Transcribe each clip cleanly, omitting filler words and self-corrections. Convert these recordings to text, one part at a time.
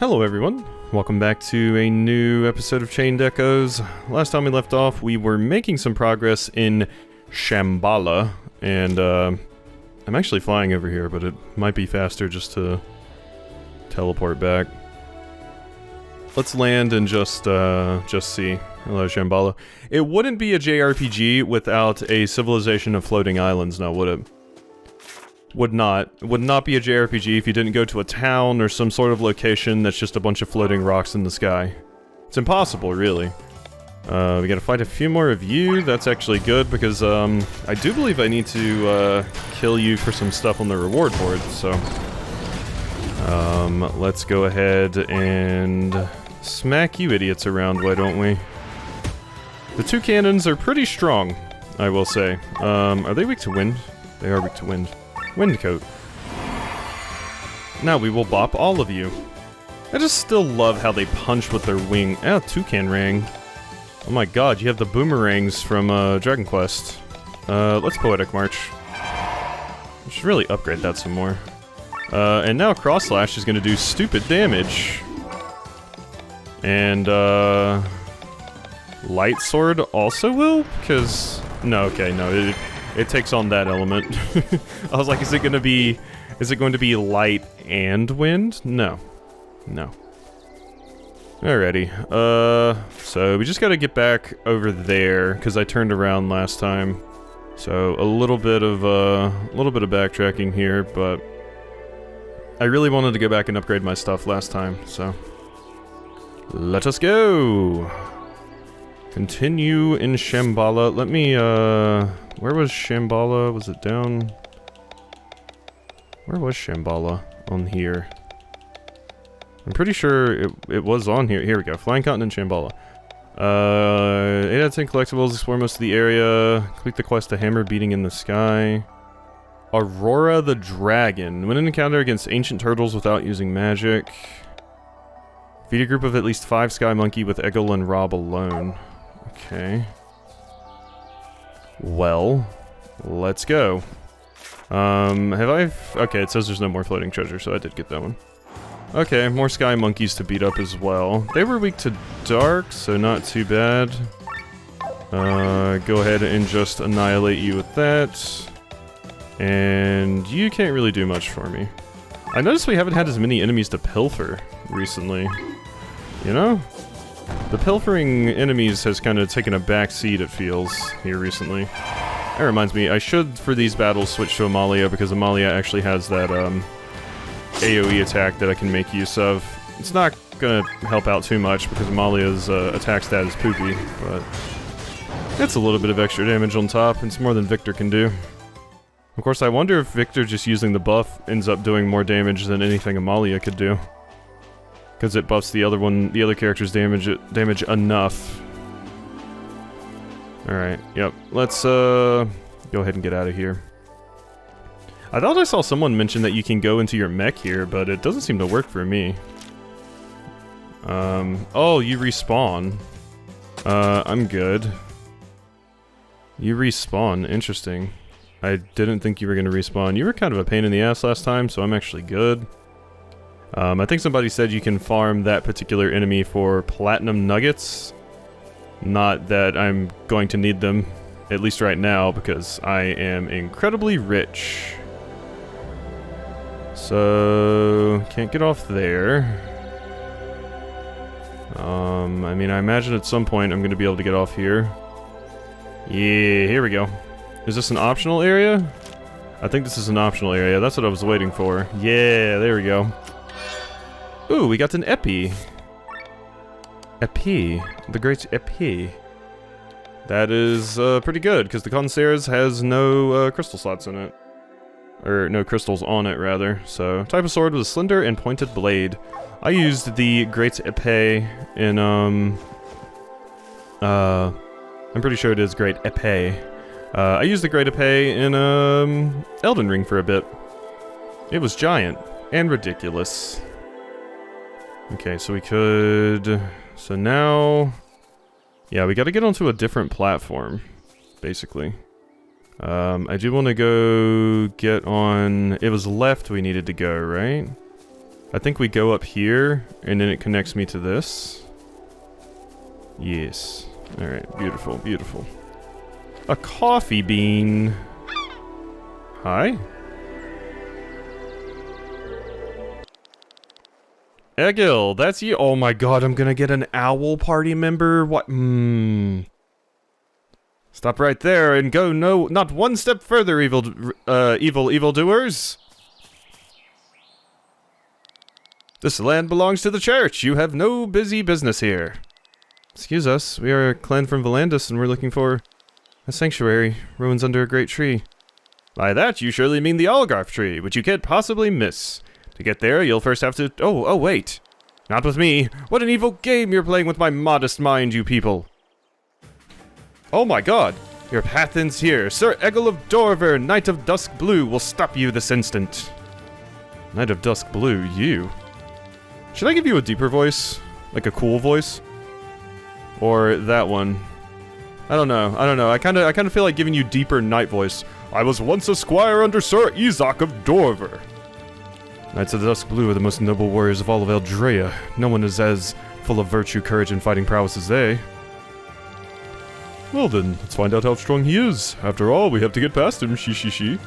Hello everyone, welcome back to a new episode of Chained Echoes. Last time we left off, we were making some progress in Shambala, and I'm actually flying over here, but it might be faster just to teleport back. Let's land and just see. Hello, Shambala. It wouldn't be a JRPG without a civilization of floating islands, now would it? Would not be a JRPG if you didn't go to a town or some sort of location that's just a bunch of floating rocks in the sky. It's impossible, really. We gotta fight a few more of you. That's actually good because I do believe I need to kill you for some stuff on the reward board, so let's go ahead and smack you idiots around, why don't we? The two cannons are pretty strong, I will say. Are they weak to wind? They are weak to wind. Wind coat. Now we will bop all of you. I just still love how they punch with their wing. Ah, toucan ring. Oh my god, you have the boomerangs from Dragon Quest. Let's Poetic March. I should really upgrade that some more. And now Cross Slash is gonna do stupid damage. And Light Sword also will? Because... no, okay, no, it takes on that element. I was like, is it going to be light and wind? No. No. Alrighty. So we just gotta get back over there, because I turned around last time. So a little bit of backtracking here, but I really wanted to go back and upgrade my stuff last time, so let us go! Continue in Shambala. Let me, where was Shambala? Was it down? Where was Shambala? On here. I'm pretty sure it was on here. Here we go. Flying Continent Shambala. 8 out of 10 collectibles. Explore most of the area. Complete the quest to Hammer Beating in the Sky. Aurora the Dragon. Win an encounter against ancient turtles without using magic. Feed a group of at least 5 Sky Monkey with Egyl and Rob alone. Okay. Well, let's go. Okay, it says there's no more floating treasure, so I did get that one. Okay, more Sky Monkeys to beat up as well. They were weak to dark, so not too bad. Go ahead and just annihilate you with that. And you can't really do much for me. I noticed we haven't had as many enemies to pilfer recently. You know? The pilfering enemies has kind of taken a back seat, it feels, here recently. That reminds me, I should, for these battles, switch to Amalia, because Amalia actually has that, AoE attack that I can make use of. It's not gonna help out too much, because Amalia's, attack stat is poopy, but it's a little bit of extra damage on top, it's more than Victor can do. Of course, I wonder if Victor just using the buff ends up doing more damage than anything Amalia could do. Because it buffs the other character's damage enough. Alright, yep. Let's go ahead and get out of here. I thought I saw someone mention that you can go into your mech here, but it doesn't seem to work for me. Oh, you respawn. I'm good. You respawn, interesting. I didn't think you were gonna respawn. You were kind of a pain in the ass last time, so I'm actually good. I think somebody said you can farm that particular enemy for platinum nuggets. Not that I'm going to need them, at least right now, because I am incredibly rich. So, can't get off there. I mean, I imagine at some point I'm going to be able to get off here. Yeah, here we go. Is this an optional area? I think this is an optional area. That's what I was waiting for. Yeah, there we go. Ooh, we got an Epi. Epi. The great Epi. That is pretty good, because the Conceres has no crystal slots in it. Or no crystals on it, rather. So, type of sword with a slender and pointed blade. I used the Great Epee in, I'm pretty sure it is Great Epee. I used the Great Epee in, Elden Ring for a bit. It was giant. And ridiculous. Okay, so we could... So now... Yeah, we gotta get onto a different platform, basically. I do want to go get on... It was left we needed to go, right? I think we go up here, and then it connects me to this. Yes. Alright, beautiful, beautiful. A coffee bean. Hi? Egyl, that's you. Oh my god, I'm gonna get an owl party member? What? Stop right there and go not one step further, evildoers. This land belongs to the church. You have no busy business here. Excuse us, we are a clan from Valandis and we're looking for a sanctuary. Ruins under a great tree. By that, you surely mean the oligarch tree, which you can't possibly miss. To get there, you'll first have to... Oh, wait. Not with me. What an evil game you're playing with my modest mind, you people. Oh my god. Your path ends here. Sir Egyl of Dorver, Knight of Dusk Blue, will stop you this instant. Knight of Dusk Blue, you? Should I give you a deeper voice? Like a cool voice? Or that one? I don't know. I kinda feel like giving you deeper knight voice. I was once a squire under Sir Egyl of Dorver. Knights of the Dusk Blue are the most noble warriors of all of Eldrea. No one is as full of virtue, courage, and fighting prowess as they. Well then, let's find out how strong he is. After all, we have to get past him, she.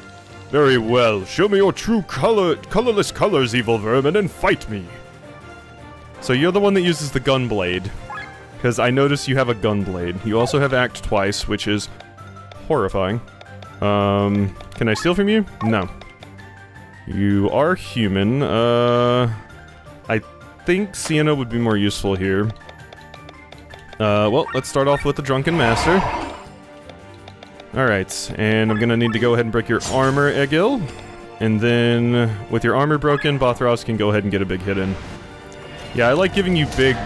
Very well, show me your true colorless colors, evil vermin, and fight me. So you're the one that uses the gun blade. Because I notice you have a gun blade. You also have Act Twice, which is horrifying. Can I steal from you? No. You are human. I think Sienna would be more useful here. Well, let's start off with the Drunken Master. Alright, and I'm gonna need to go ahead and break your armor, Egyl. And then, with your armor broken, Bothros can go ahead and get a big hit in. Yeah, I like giving you big,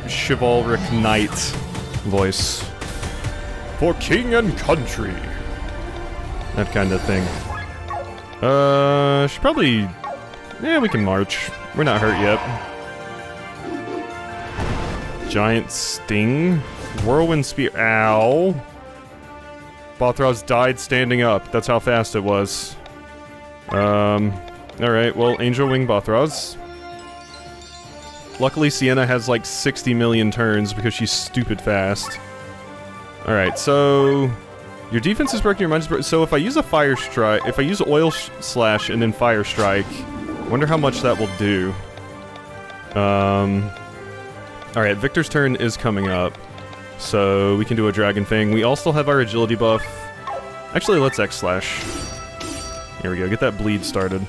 chivalric knight voice. For king and country. That kind of thing. Should probably... Yeah, we can march. We're not hurt yet. Giant Sting. Whirlwind Spear. Ow. Bothros died standing up. That's how fast it was. Alright, well, Angel Wing Bothros. Luckily, Sienna has like 60 million turns because she's stupid fast. Alright, so... Your defense is broken, your mind is broken. So if I use a Fire Strike, if I use Oil Slash and then Fire Strike, I wonder how much that will do. Alright, Victor's turn is coming up. So we can do a dragon thing. We all still have our agility buff. Actually, let's X Slash. Here we go, get that bleed started.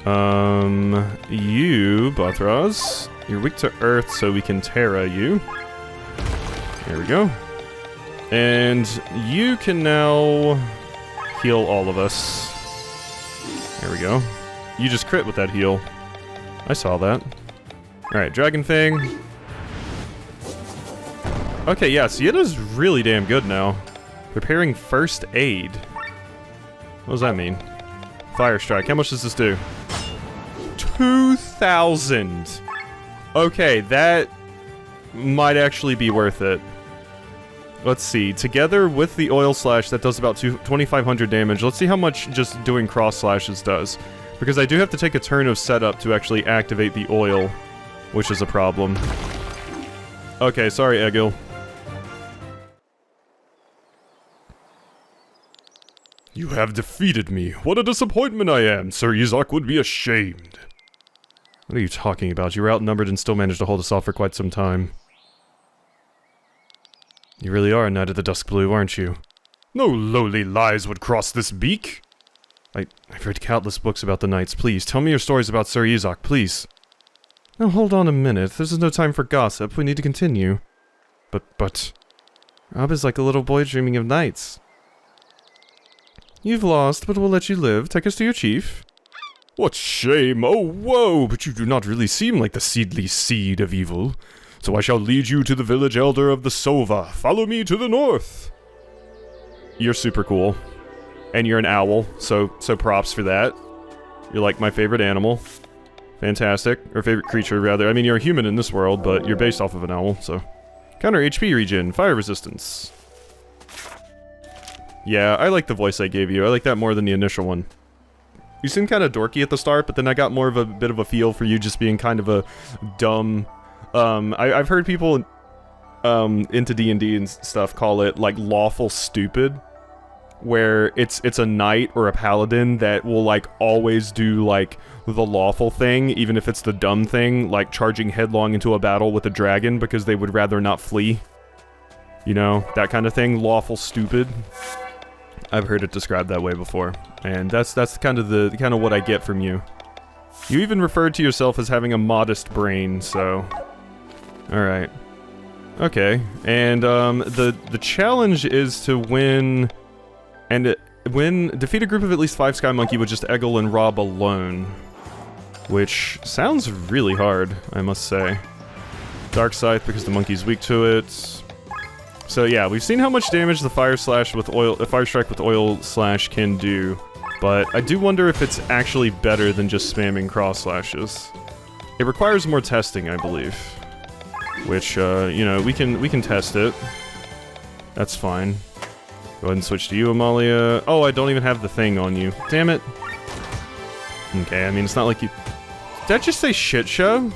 You, Bothros, you're weak to Earth, so we can Terra you. There we go. And you can now heal all of us. There we go. You just crit with that heal. I saw that. Alright, Dragon Fang. Okay, yeah, Sienna's really damn good now. Preparing First Aid. What does that mean? Fire Strike. How much does this do? 2,000! Okay, that might actually be worth it. Let's see, together with the Oil Slash, that does about 2,500 damage. Let's see how much just doing cross slashes does. Because I do have to take a turn of setup to actually activate the oil, which is a problem. Okay, sorry, Egyl. You have defeated me. What a disappointment I am. Sir Izak would be ashamed. What are you talking about? You were outnumbered and still managed to hold us off for quite some time. You really are a Knight of the Dusk Blue, aren't you? No lowly lies would cross this beak! I've read countless books about the Knights. Please, tell me your stories about Sir Izak, please. Now hold on a minute. This is no time for gossip. We need to continue. But... Rob is like a little boy dreaming of knights. You've lost, but we'll let you live. Take us to your chief. What shame! Oh, whoa! But you do not really seem like the seedly seed of evil. So I shall lead you to the village elder of the Sova. Follow me to the north! You're super cool. And you're an owl, so props for that. You're like my favorite animal. Fantastic. Or favorite creature, rather. I mean, you're a human in this world, but you're based off of an owl, so... Counter HP regen, fire resistance. Yeah, I like the voice I gave you. I like that more than the initial one. You seem kind of dorky at the start, but then I got more of a bit of a feel for you just being kind of a dumb... I've heard people into D&D and stuff call it, like, lawful stupid, where it's a knight or a paladin that will, like, always do, like, the lawful thing, even if it's the dumb thing, like charging headlong into a battle with a dragon because they would rather not flee. You know, that kind of thing, lawful stupid. I've heard it described that way before, and that's kind of what I get from you. You even referred to yourself as having a modest brain, so... Alright. Okay, and the challenge is to win... defeat a group of at least 5 Sky Monkey with just Egyl and Rob alone. Which sounds really hard, I must say. Dark Scythe because the monkey's weak to it. So yeah, we've seen how much damage the Fire Strike with Oil Slash can do, but I do wonder if it's actually better than just spamming cross slashes. It requires more testing, I believe. Which, you know, we can test it. That's fine. Go ahead and switch to you, Amalia. Oh, I don't even have the thing on you. Damn it. Okay, I mean, it's not like you... Did that just say shit show?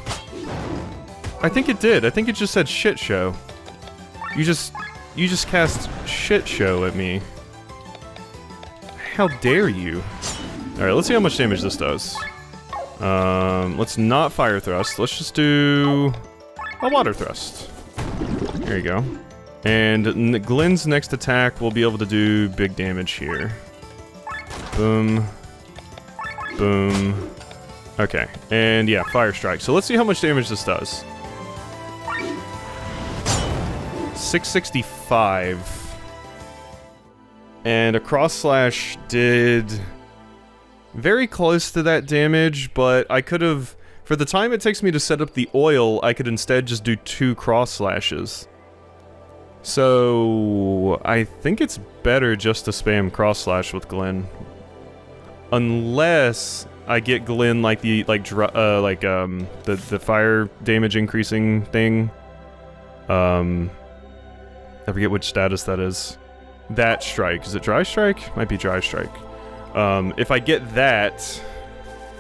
I think it did. I think it just said shit show. You just cast shit show at me. How dare you? Alright, let's see how much damage this does. Let's not fire thrust. Let's just do a water thrust. There you go. And Glenn's next attack will be able to do big damage here. Boom. Boom. Okay, and yeah, Fire Strike. So let's see how much damage this does. 665. And a cross slash did very close to that damage, but I could have, for the time it takes me to set up the oil, I could instead just do 2 cross slashes. So I think it's better just to spam cross slash with Glenn. Unless I get Glenn like the fire damage increasing thing. I forget which status that is. That strike. Is it dry strike? Might be dry strike. If I get that...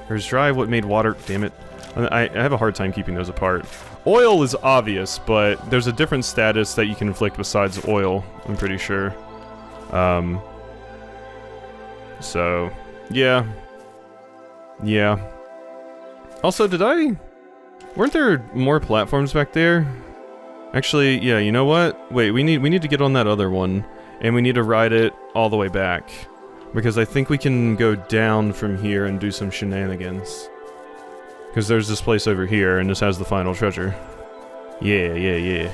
Or is dry what made water... Damn it. I have a hard time keeping those apart. Oil is obvious, but there's a different status that you can inflict besides oil, I'm pretty sure. So... Yeah. Yeah. Also, weren't there more platforms back there? Actually, yeah, you know what? Wait, we need to get on that other one, and we need to ride it all the way back. Because I think we can go down from here and do some shenanigans. Because there's this place over here, and this has the final treasure. Yeah, yeah, yeah.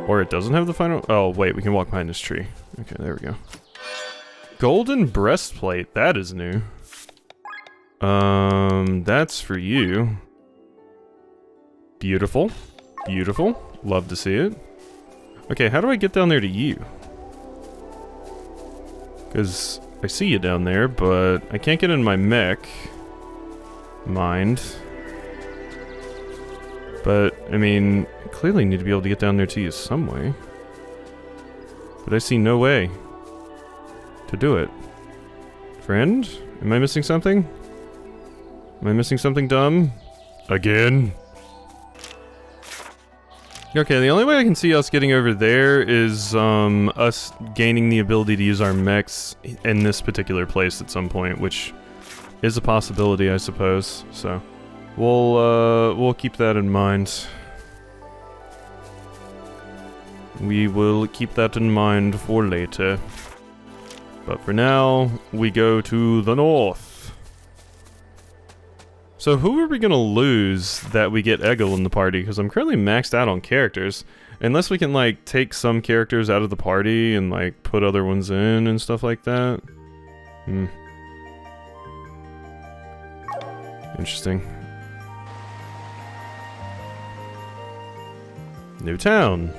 Or it doesn't have the final... Oh, wait, we can walk behind this tree. Okay, there we go. Golden breastplate, that is new. That's for you. Beautiful. Beautiful. Love to see it. Okay, how do I get down there to you? Because I see you down there, but I can't get in my mech. Mind. But, I mean, I clearly need to be able to get down there to you some way. But I see no way to do it. Friend? Am I missing something? Am I missing something dumb? Again? Okay, the only way I can see us getting over there is, us gaining the ability to use our mechs in this particular place at some point, which is a possibility, I suppose, so... We'll keep that in mind. We will keep that in mind for later. But for now, we go to the north. So who are we gonna lose that we get Egyl in the party? Because I'm currently maxed out on characters. Unless we can, like, take some characters out of the party and, like, put other ones in and stuff like that. Hmm. Interesting. New town.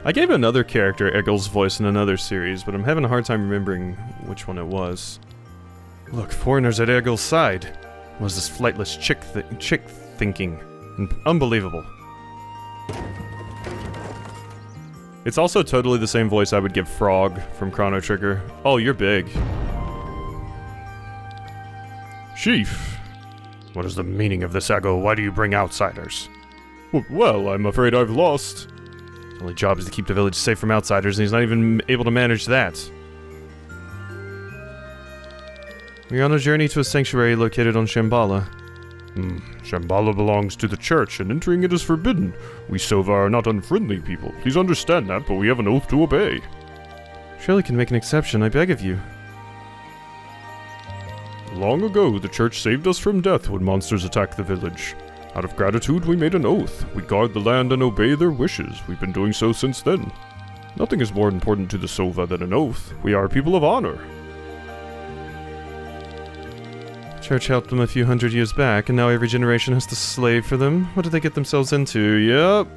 I gave another character Egyl's voice in another series, but I'm having a hard time remembering which one it was. Look, foreigners at Egyl's side. What was this flightless chick thinking? Unbelievable. It's also totally the same voice I would give Frog from Chrono Trigger. Oh, you're big. Chief. What is the meaning of this, Egil? Why do you bring outsiders? Well, I'm afraid I've lost. His only job is to keep the village safe from outsiders, and he's not even able to manage that. We're on a journey to a sanctuary located on Shambala. Shambala belongs to the church, and entering it is forbidden. We Sova are not unfriendly people. Please understand that, but we have an oath to obey. Surely can make an exception, I beg of you. Long ago, the church saved us from death when monsters attacked the village. Out of gratitude, we made an oath. We guard the land and obey their wishes. We've been doing so since then. Nothing is more important to the Sova than an oath. We are people of honor. Church helped them a few hundred years back, and now every generation has to slave for them. What did they get themselves into? Yep.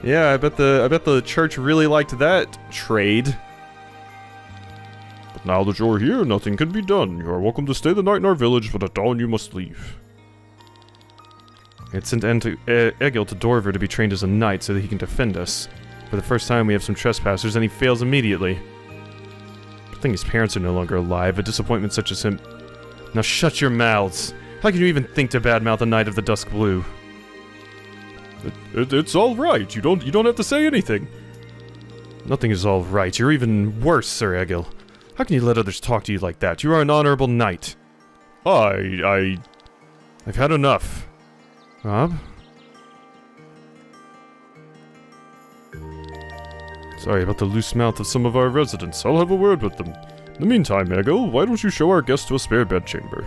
Yeah, I bet the church really liked that trade. But now that you're here, nothing can be done. You are welcome to stay the night in our village, but at dawn you must leave. It sent Egyl to Dorver to be trained as a knight so that he can defend us. For the first time, we have some trespassers, and he fails immediately. I think his parents are no longer alive. A disappointment such as him. Now shut your mouths. How can you even think to badmouth a knight of the Dusk Blue? It's all right. You don't have to say anything. Nothing is all right. You're even worse, Sir Egyl. How can you let others talk to you like that? You are an honorable knight. I've had enough. Rob? Sorry about the loose mouth of some of our residents. I'll have a word with them. In the meantime, Egyl, why don't you show our guests to a spare bedchamber?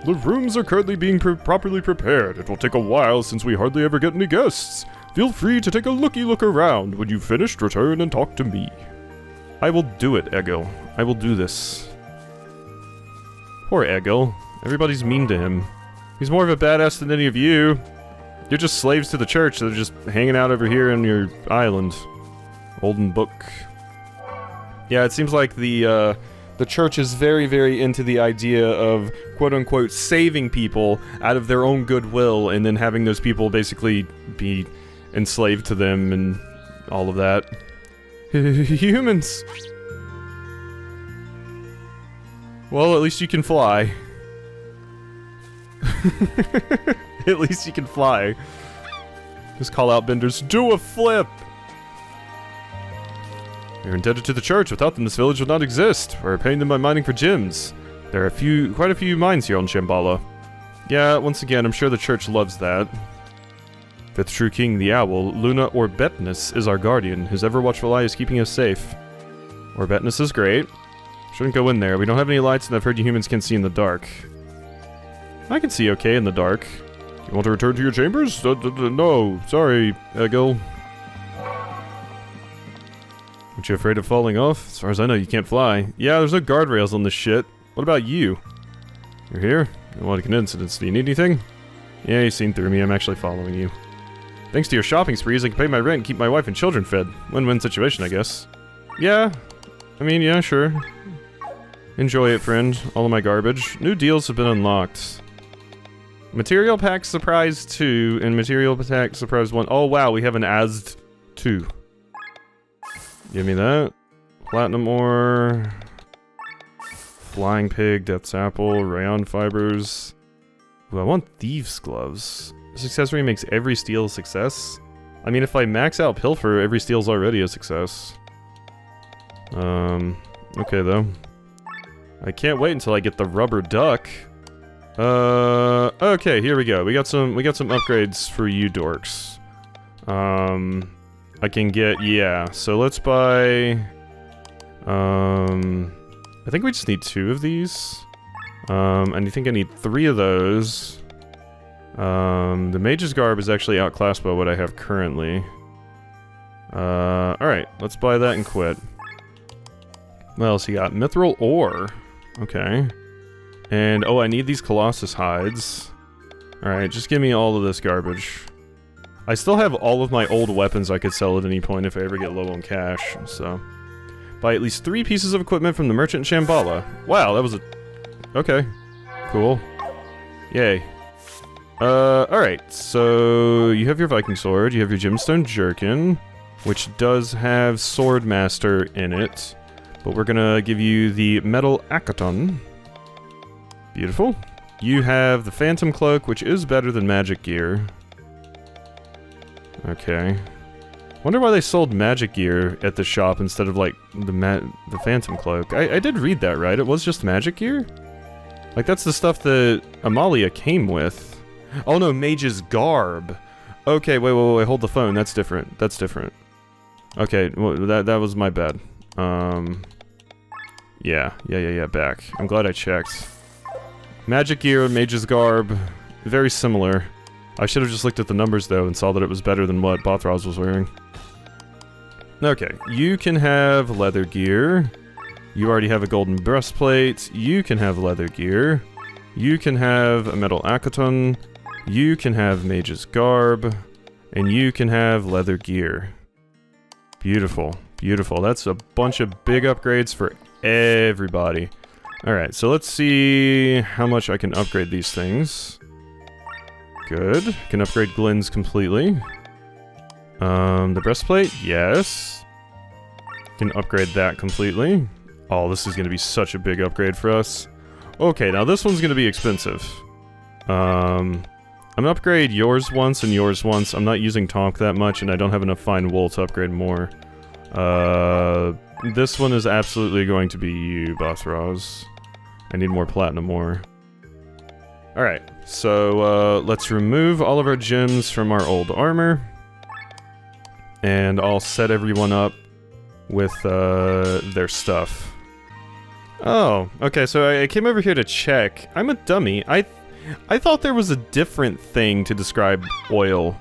The rooms are currently being properly prepared. It will take a while since we hardly ever get any guests. Feel free to take a look around. When you've finished, return and talk to me. I will do it, Egyl. I will do this. Poor Egyl. Everybody's mean to him. He's more of a badass than any of you. You're just slaves to the church. They're just hanging out over here on your island. Olden book. Yeah, it seems like the church is very, very into the idea of, quote-unquote, saving people out of their own goodwill, and then having those people basically be enslaved to them and all of that. Humans! Well, at least you can fly. At least you can fly. Just call out benders, do a flip! We're indebted to the church. Without them, this village would not exist. We're paying them by mining for gems. There are quite a few mines here on Shambala. Yeah, once again, I'm sure the church loves that. Fifth True King, the Owl, Luna Orbetnus is our guardian. His ever-watchful eye is keeping us safe. Orbetnus is great. Shouldn't go in there. We don't have any lights, and I've heard you humans can see in the dark. I can see okay in the dark. You want to return to your chambers? No, sorry, Egyl. Aren't you afraid of falling off? As far as I know, you can't fly. Yeah, there's no guardrails on this shit. What about you? You're here? What a coincidence. Do you need anything? Yeah, you've seen through me. I'm actually following you. Thanks to your shopping sprees, I can pay my rent and keep my wife and children fed. Win-win situation, I guess. Yeah. I mean, yeah, sure. Enjoy it, friend. All of my garbage. New deals have been unlocked. Material Pack Surprise 2 and Material Pack Surprise 1. Oh, wow, we have an ASD 2. Give me that. Platinum ore. Flying pig, death's apple, rayon fibers. Ooh, I want thieves' gloves. This accessory makes every steal a success. I mean, if I max out pilfer, every steal's already a success. Okay though. I can't wait until I get the rubber duck. Okay, here we go. We got some upgrades for you dorks. I can get, yeah, so let's buy, I think we just need 2 of these. And I think I need 3 of those. The Mage's Garb is actually outclassed by what I have currently. Alright, let's buy that and quit. What else you got? Mithril ore. Okay. And, oh, I need these Colossus hides. Alright, just give me all of this garbage. I still have all of my old weapons I could sell at any point if I ever get low on cash, so. Buy at least 3 pieces of equipment from the merchant in Shambala. Wow, that was a... Okay. Cool. Yay. Alright, so you have your Viking sword, you have your gemstone jerkin, which does have Swordmaster in it, but we're gonna give you the metal akaton. Beautiful. You have the phantom cloak, which is better than magic gear. Okay. Wonder why they sold magic gear at the shop instead of, like, the phantom cloak. I did read that, right? It was just magic gear? Like, that's the stuff that Amalia came with. Oh no, mage's garb. Okay, wait, hold the phone. That's different. That's different. Okay, well, that was my bad. Yeah, back. I'm glad I checked. Magic gear, mage's garb, very similar. I should have just looked at the numbers though and saw that it was better than what Bothraz was wearing. Okay, you can have leather gear. You already have a golden breastplate. You can have leather gear. You can have a metal akaton. You can have mage's garb. And you can have leather gear. Beautiful. Beautiful. That's a bunch of big upgrades for everybody. Alright, so let's see how much I can upgrade these things. Good. Can upgrade Glenn's completely. The breastplate? Yes. Can upgrade that completely. Oh, this is going to be such a big upgrade for us. Okay, now this one's going to be expensive. I'm going to upgrade yours once and yours once. I'm not using Tonk that much, and I don't have enough fine wool to upgrade more. This one is absolutely going to be you, Bothraz. I need more platinum ore. Alright, so let's remove all of our gems from our old armor. And I'll set everyone up with their stuff. Oh, okay, so I came over here to check. I'm a dummy. I thought there was a different thing to describe oil.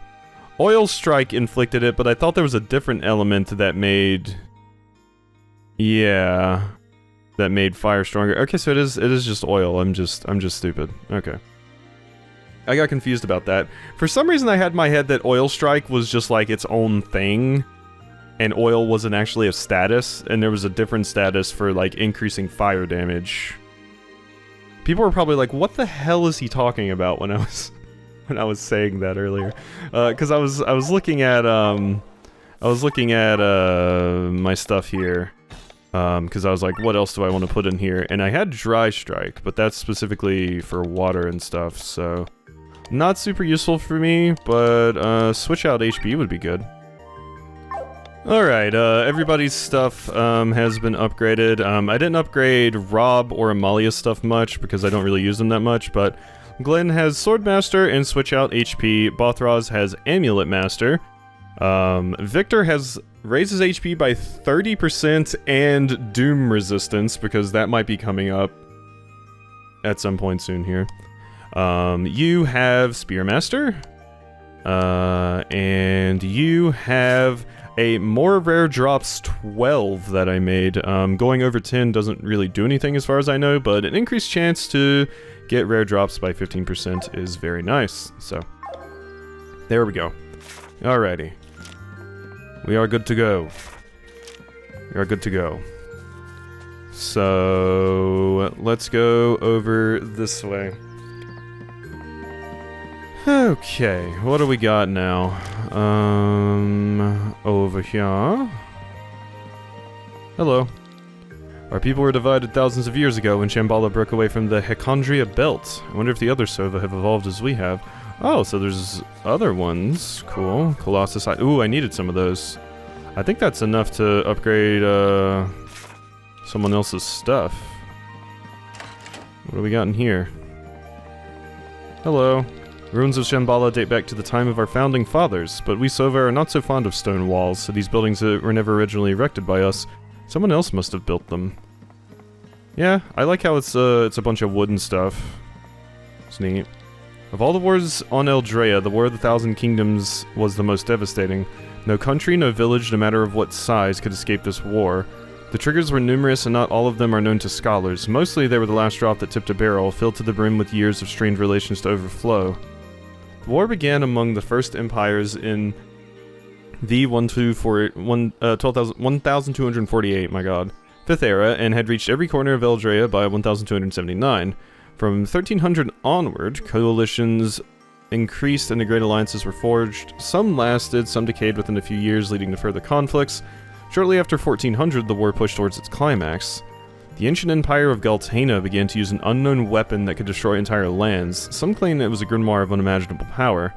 Oil strike inflicted it, but I thought there was a different element that made... Yeah... that made fire stronger. Okay, so it is just oil. I'm just stupid. Okay. I got confused about that. For some reason I had in my head that oil strike was just like its own thing, and oil wasn't actually a status, and there was a different status for like increasing fire damage. People were probably like, what the hell is he talking about when I was saying that earlier? Cuz I was looking at my stuff here. Because I was like, what else do I want to put in here? And I had Dry Strike, but that's specifically for water and stuff, so... Not super useful for me, but switch out HP would be good. Alright, everybody's stuff has been upgraded. I didn't upgrade Rob or Amalia's stuff much, because I don't really use them that much, but... Glenn has Swordmaster and switch out HP. Bothraz has Amulet Master. Victor has raises HP by 30% and Doom Resistance, because that might be coming up at some point soon here. You have Spearmaster, and you have a more rare drops 12 that I made. Going over 10 doesn't really do anything as far as I know, but an increased chance to get rare drops by 15% is very nice, so there we go. Alrighty. We are good to go. We are good to go. So, let's go over this way. Okay, what do we got now? Over here. Hello. Our people were divided thousands of years ago when Shambala broke away from the Hecondria Belt. I wonder if the other Sova have evolved as we have. Oh, so there's other ones. Cool. Colossus. Ooh, I needed some of those. I think that's enough to upgrade, someone else's stuff. What do we got in here? Hello. Ruins of Shambala date back to the time of our founding fathers, but we Sova are not so fond of stone walls, so these buildings were never originally erected by us. Someone else must have built them. Yeah, I like how it's a bunch of wooden stuff. It's neat. Of all the wars on Eldrea, the War of the Thousand Kingdoms was the most devastating. No country, no village, no matter of what size, could escape this war. The triggers were numerous, and not all of them are known to scholars. Mostly they were the last drop that tipped a barrel, filled to the brim with years of strained relations to overflow. The war began among the first empires in the 1248, my god, 5th era, and had reached every corner of Eldrea by 1279. From 1300 onward, coalitions increased and the great alliances were forged. Some lasted, some decayed within a few years, leading to further conflicts. Shortly after 1400, the war pushed towards its climax. The ancient empire of Galtena began to use an unknown weapon that could destroy entire lands. Some claim it was a grimoire of unimaginable power.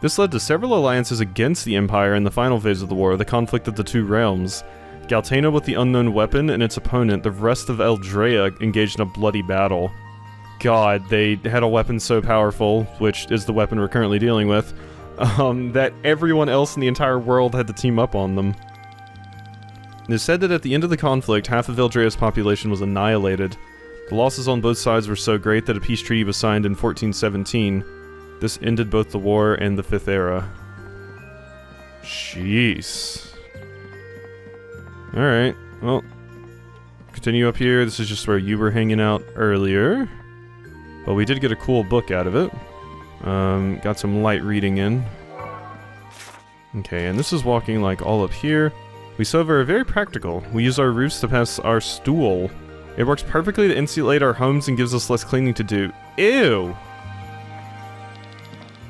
This led to several alliances against the Empire in the final phase of the war, the conflict of the two realms. Galtena with the unknown weapon and its opponent, the rest of Eldrea, engaged in a bloody battle. God, they had a weapon so powerful, which is the weapon we're currently dealing with, that everyone else in the entire world had to team up on them. It is said that at the end of the conflict, half of Eldrea's population was annihilated. The losses on both sides were so great that a peace treaty was signed in 1417. This ended both the war and the Fifth Era. Jeez. Alright, well, continue up here. This is just where you were hanging out earlier. But we did get a cool book out of it. Got some light reading in. Okay, and this is walking like all up here. We Sova are very practical. We use our roofs to pass our stool. It works perfectly to insulate our homes and gives us less cleaning to do. Ew!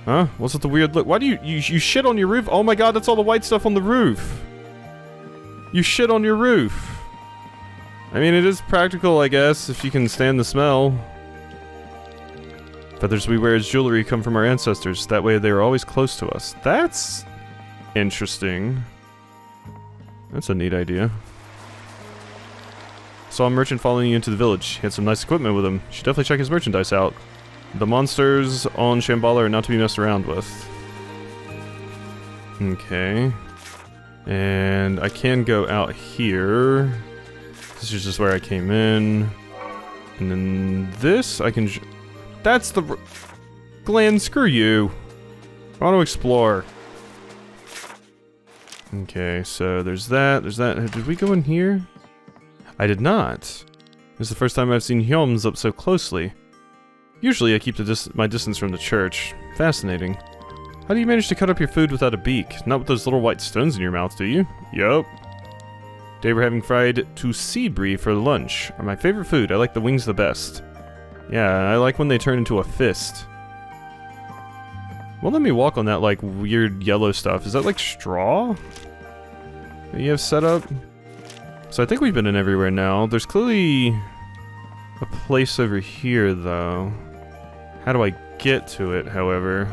Huh? What's with the weird look? Why do you shit on your roof? Oh my god, that's all the white stuff on the roof! You shit on your roof! I mean, it is practical, I guess, if you can stand the smell. Feathers we wear as jewelry come from our ancestors. That way they are always close to us. That's interesting. That's a neat idea. Saw a merchant following you into the village. He had some nice equipment with him. You should definitely check his merchandise out. The monsters on Shambala are not to be messed around with. Okay. And I can go out here. This is just where I came in. And then this, I can... That's the... Glenn, screw you. I want to explore. Okay, so there's that, Did we go in here? I did not. This is the first time I've seen Hyoms up so closely. Usually I keep my distance from the church. Fascinating. How do you manage to cut up your food without a beak? Not with those little white stones in your mouth, do you? Yup. Today we're having fried tusibri for lunch. My favorite food. I like the wings the best. Yeah, I like when they turn into a fist. Won't let me walk on that, like, weird yellow stuff. Is that, like, straw that you have set up? So I think we've been in everywhere now. There's clearly a place over here, though. How do I get to it, however?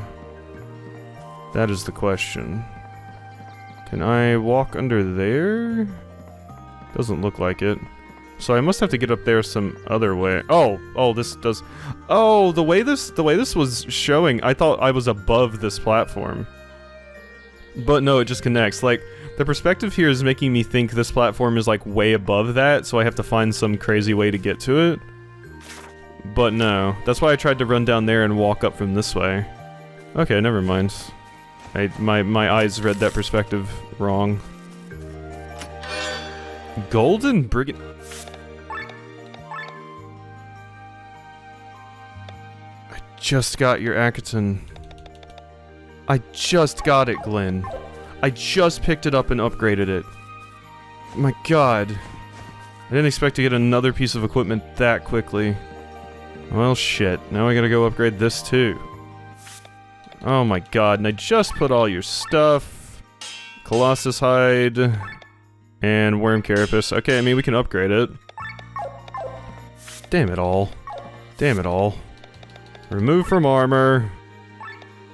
That is the question. Can I walk under there? Doesn't look like it. So I must have to get up there some other way. Oh, this does... Oh, the way this was showing, I thought I was above this platform. But no, it just connects. Like, the perspective here is making me think this platform is, like, way above that, so I have to find some crazy way to get to it. But no. That's why I tried to run down there and walk up from this way. Okay, never mind. My eyes read that perspective wrong. Golden Brigand... Just got your Akaton. I just got it, Glenn. I just picked it up and upgraded it. My god. I didn't expect to get another piece of equipment that quickly. Well, shit. Now I gotta go upgrade this too. Oh my god, and I just put all your stuff. Colossus Hide. And Worm Carapace. Okay, I mean, we can upgrade it. Damn it all. Damn it all. Remove from armor.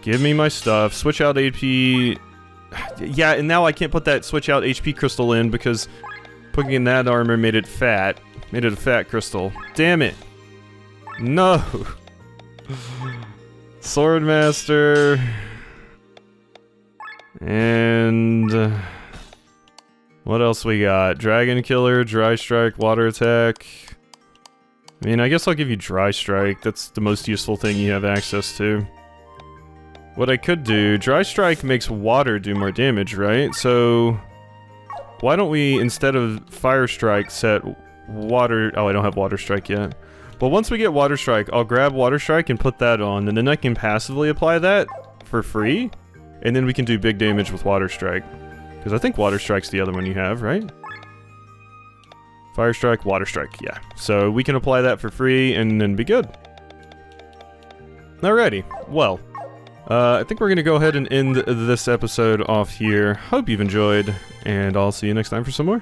Give me my stuff. Switch out HP. Yeah, and now I can't put that switch out HP crystal in because putting in that armor made it fat. Made it a fat crystal. Damn it. No. Swordmaster. And... what else we got? Dragon Killer, Dry Strike, Water Attack... I mean, I guess I'll give you Dry Strike. That's the most useful thing you have access to. What I could do... Dry Strike makes water do more damage, right? So... why don't we, instead of Fire Strike, set Water... oh, I don't have Water Strike yet. But once we get Water Strike, I'll grab Water Strike and put that on, and then I can passively apply that for free. And then we can do big damage with Water Strike. Because I think Water Strike's the other one you have, right? Fire Strike, Water Strike, yeah. So we can apply that for free and then be good. Alrighty, well, I think we're gonna go ahead and end this episode off here. Hope you've enjoyed, and I'll see you next time for some more.